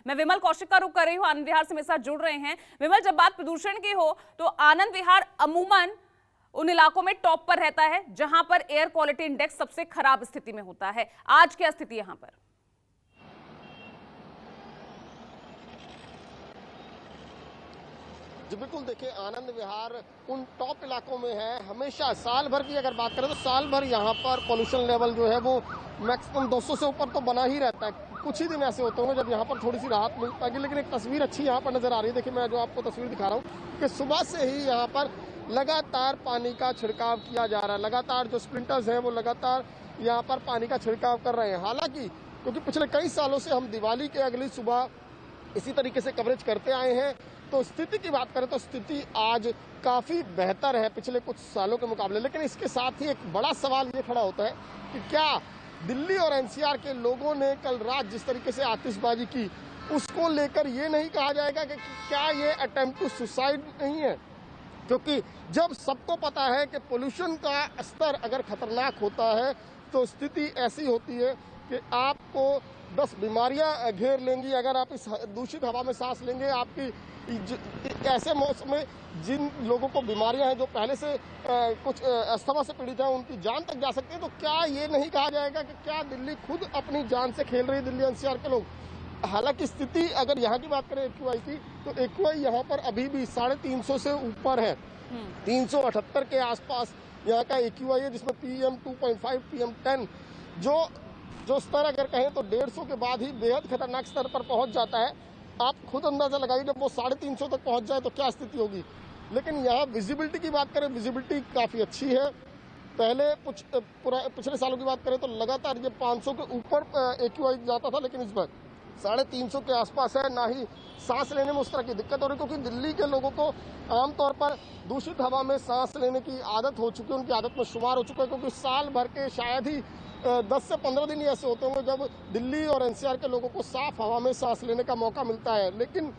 मैं विमल कौशिक का रुख कर रही हूँ, आनंद विहार से मेरे साथ जुड़ रहे हैं। विमल, जब बात प्रदूषण की हो तो आनंद विहार अमूमन उन इलाकों में टॉप पर रहता है जहां पर एयर क्वालिटी इंडेक्स सबसे खराब स्थिति में होता है। आज क्या स्थिति यहां पर? जी बिल्कुल, देखिए आनंद विहार उन टॉप इलाकों में है। हमेशा साल भर की अगर बात करें तो साल भर यहाँ पर पोल्यूशन लेवल जो है वो मैक्सिमम 200 से ऊपर तो बना ही रहता है। कुछ ही दिन ऐसे होते होंगे जब यहाँ पर थोड़ी सी राहत मिल पाएगी, लेकिन एक तस्वीर अच्छी यहाँ पर नजर आ रही है। देखिए मैं जो आपको तस्वीर दिखा रहा हूँ कि सुबह से ही यहाँ पर लगातार पानी का छिड़काव किया जा रहा है। लगातार जो स्प्रिंटर्स हैं वो लगातार यहाँ पर पानी का छिड़काव कर रहे हैं। हालांकि क्योंकि पिछले कई सालों से हम दिवाली के अगली सुबह इसी तरीके से कवरेज करते आए हैं, तो स्थिति की बात करें तो स्थिति आज काफ़ी बेहतर है पिछले कुछ सालों के मुकाबले। लेकिन इसके साथ ही एक बड़ा सवाल ये खड़ा होता है कि क्या दिल्ली और एनसीआर के लोगों ने कल रात जिस तरीके से आतिशबाजी की, उसको लेकर ये नहीं कहा जाएगा कि क्या ये अटेम्प्ट टू सुसाइड नहीं है? क्योंकि जब सबको पता है कि पोल्यूशन का स्तर अगर खतरनाक होता है तो स्थिति ऐसी होती है कि आपको 10 बीमारियां घेर लेंगी। अगर आप इस दूषित हवा में सांस लेंगे, आपकी ऐसे मौसम में जिन लोगों को बीमारियां हैं, जो पहले से कुछ अस्थमा से पीड़ित हैं, उनकी जान तक जा सकती है। तो क्या ये नहीं कहा जाएगा कि क्या दिल्ली खुद अपनी जान से खेल रही है, दिल्ली एनसीआर के लोग? हालांकि स्थिति अगर यहाँ की बात करें एक्यूआई की, तो एक्यूआई यहाँ पर अभी भी 350 से ऊपर है। 378 के आसपास यहाँ का एक्यूआई है, जिसमें PM 2.5 PM 10 जो स्तर अगर कहें तो 150 के बाद ही बेहद खतरनाक स्तर पर पहुंच जाता है। आप खुद अंदाजा लगाइए, जब वो 350 तक पहुंच जाए तो क्या स्थिति होगी। लेकिन यहाँ विजिबिलिटी की बात करें, विजिबिलिटी काफ़ी अच्छी है। पहले पिछले सालों की बात करें तो लगातार ये 500 के ऊपर एक्यूआई जाता था, लेकिन इस बार 350 के आसपास है। ना ही सांस लेने में उस तरह की दिक्कत हो रही, क्योंकि दिल्ली के लोगों को आमतौर पर दूषित हवा में सांस लेने की आदत हो चुकी है, उनकी आदत में शुमार हो चुका है। क्योंकि साल भर के शायद ही 10 से 15 दिन ऐसे होते होंगे जब दिल्ली और एनसीआर के लोगों को साफ हवा में सांस लेने का मौका मिलता है। लेकिन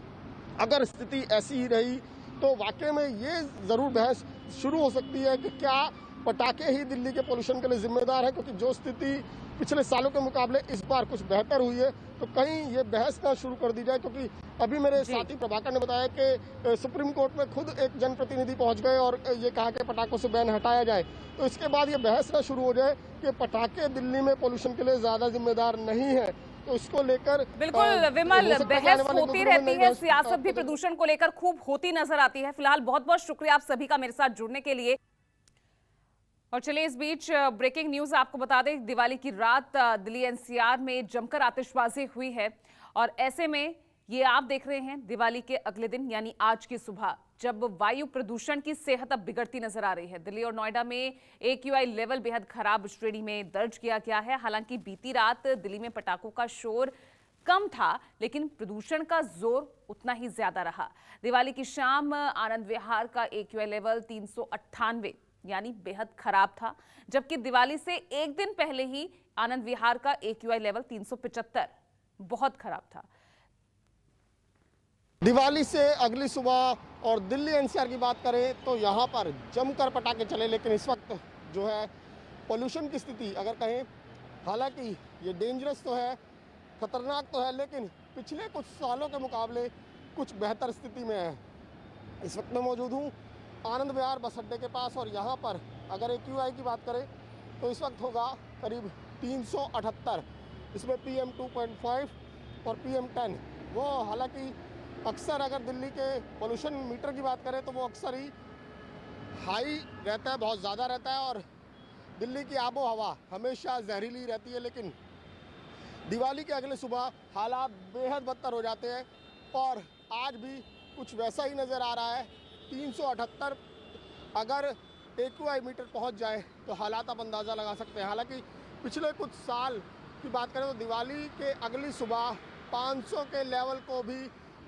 अगर स्थिति ऐसी ही रही तो वाकई में ये ज़रूर बहस शुरू हो सकती है कि क्या पटाखे ही दिल्ली के पोल्यूशन के लिए जिम्मेदार है। क्योंकि जो स्थिति पिछले सालों के मुकाबले इस बार कुछ बेहतर हुई है, तो कहीं ये बहस ना शुरू कर दी जाए। क्योंकि अभी मेरे साथी प्रभाकर ने बताया कि सुप्रीम कोर्ट में खुद एक जनप्रतिनिधि पहुंच गए और ये कहा कि पटाखों से बैन हटाया जाए। तो इसके बाद ये बहस ना शुरू हो जाए कि पटाखे दिल्ली में पोल्यूशन के लिए ज्यादा जिम्मेदार नहीं है। तो इसको लेकर बिल्कुल विमल, बहस होती रहती है, सियासत भी प्रदूषण को लेकर खूब होती नजर आती है। फिलहाल बहुत बहुत शुक्रिया आप सभी का मेरे साथ जुड़ने के लिए। और चलिए इस बीच ब्रेकिंग न्यूज आपको बता दें, दिवाली की रात दिल्ली एनसीआर में जमकर आतिशबाजी हुई है। और ऐसे में ये आप देख रहे हैं दिवाली के अगले दिन यानी आज की सुबह, जब वायु प्रदूषण की सेहत अब बिगड़ती नजर आ रही है। दिल्ली और नोएडा में एक्यूआई लेवल बेहद खराब श्रेणी में दर्ज किया गया है। हालांकि बीती रात दिल्ली में पटाखों का शोर कम था, लेकिन प्रदूषण का जोर उतना ही ज्यादा रहा। दिवाली की शाम आनंद विहार का एक्यूआई लेवल 398 यानी बेहद खराब था, जबकि दिवाली से एक दिन पहले ही आनंद विहार का एक्यूआई लेवल 375 बहुत खराब था। दिवाली से अगली सुबह और दिल्ली एनसीआर की बात करें तो यहाँ पर जमकर पटाखे चले, लेकिन इस वक्त जो है पोल्यूशन की स्थिति अगर कहें, हालांकि ये डेंजरस तो है, खतरनाक तो है, लेकिन पिछले कुछ सालों के मुकाबले कुछ बेहतर स्थिति में है। इस वक्त मैं मौजूद हूँ आनंद विहार बस अड्डे के पास, और यहाँ पर अगर एक्यूआई की बात करें तो इस वक्त होगा करीब 378। इसमें PM 2.5 और PM 10 वो हालांकि अक्सर अगर दिल्ली के पोल्यूशन मीटर की बात करें तो वो अक्सर ही हाई रहता है, बहुत ज़्यादा रहता है। और दिल्ली की आबो हवा हमेशा जहरीली रहती है, लेकिन दिवाली के अगले सुबह हालात बेहद बदतर हो जाते हैं। और आज भी कुछ वैसा ही नज़र आ रहा है। 378 अगर एक्यूआई मीटर पहुंच जाए तो हालात आप अंदाज़ा लगा सकते हैं। हालांकि पिछले कुछ साल की बात करें तो दिवाली के अगली सुबह 500 के लेवल को भी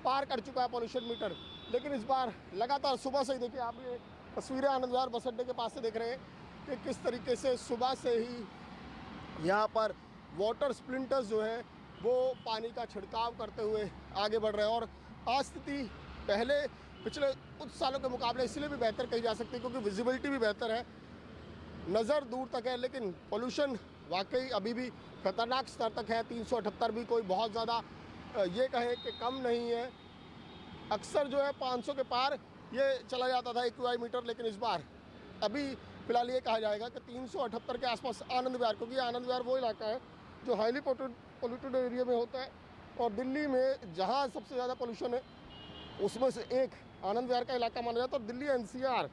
पार कर चुका है पोल्यूशन मीटर। लेकिन इस बार लगातार सुबह से ही, देखिए आप ये तस्वीरें आनंद विहार बस अड्डे के पास से देख रहे हैं कि किस तरीके से सुबह से ही यहाँ पर वाटर स्प्लिंटर्स जो है वो पानी का छिड़काव करते हुए आगे बढ़ रहे हैं। और आज स्थिति पिछले कुछ सालों के मुकाबले इसलिए भी बेहतर कही जा सकती है क्योंकि विजिबिलिटी भी बेहतर है, नज़र दूर तक है। लेकिन पोल्यूशन वाकई अभी भी खतरनाक स्तर तक है। 378 भी कोई बहुत ज़्यादा ये कहें कि कम नहीं है। अक्सर जो है 500 के पार ये चला जाता था AQI मीटर, लेकिन इस बार अभी फिलहाल ये कहा जाएगा कि 378 के आसपास आनंद विहार, क्योंकि आनंद विहार वो इलाका है जो हाईली पोल्यूटेड एरिया में होता है और दिल्ली में जहाँ सबसे ज़्यादा पोल्यूशन है उसमें से एक आनंद विहार का इलाका माना जाता है। और दिल्ली NCR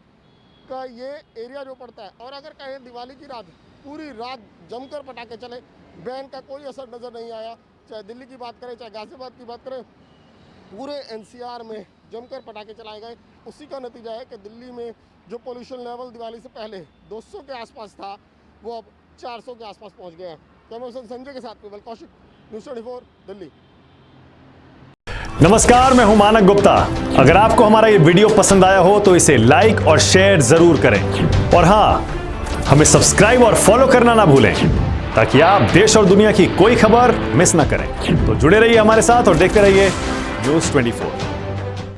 का ये एरिया जो पड़ता है, और अगर कहें दिवाली की रात पूरी रात जमकर पटाखे चले, बैन का कोई असर नज़र नहीं आया। चाहे दिल्ली की बात करें चाहे गाजियाबाद की बात करें, पूरे NCR में जमकर पटाखे चलाए गए। उसी का नतीजा है कि दिल्ली में जो पोल्यूशन लेवल दिवाली से पहले 200 के आसपास था वो अब 400 के आसपास पहुंच गया है। कैमरा पर्सन संजय के साथ केवल कौशिक, न्यूज़ 24 दिल्ली। नमस्कार, मैं हूं मानक गुप्ता। अगर आपको हमारा ये वीडियो पसंद आया हो तो इसे लाइक और शेयर जरूर करें, और हां, हमें सब्सक्राइब और फॉलो करना ना भूलें ताकि आप देश और दुनिया की कोई खबर मिस ना करें। तो जुड़े रहिए हमारे साथ और देखते रहिए न्यूज़ 24।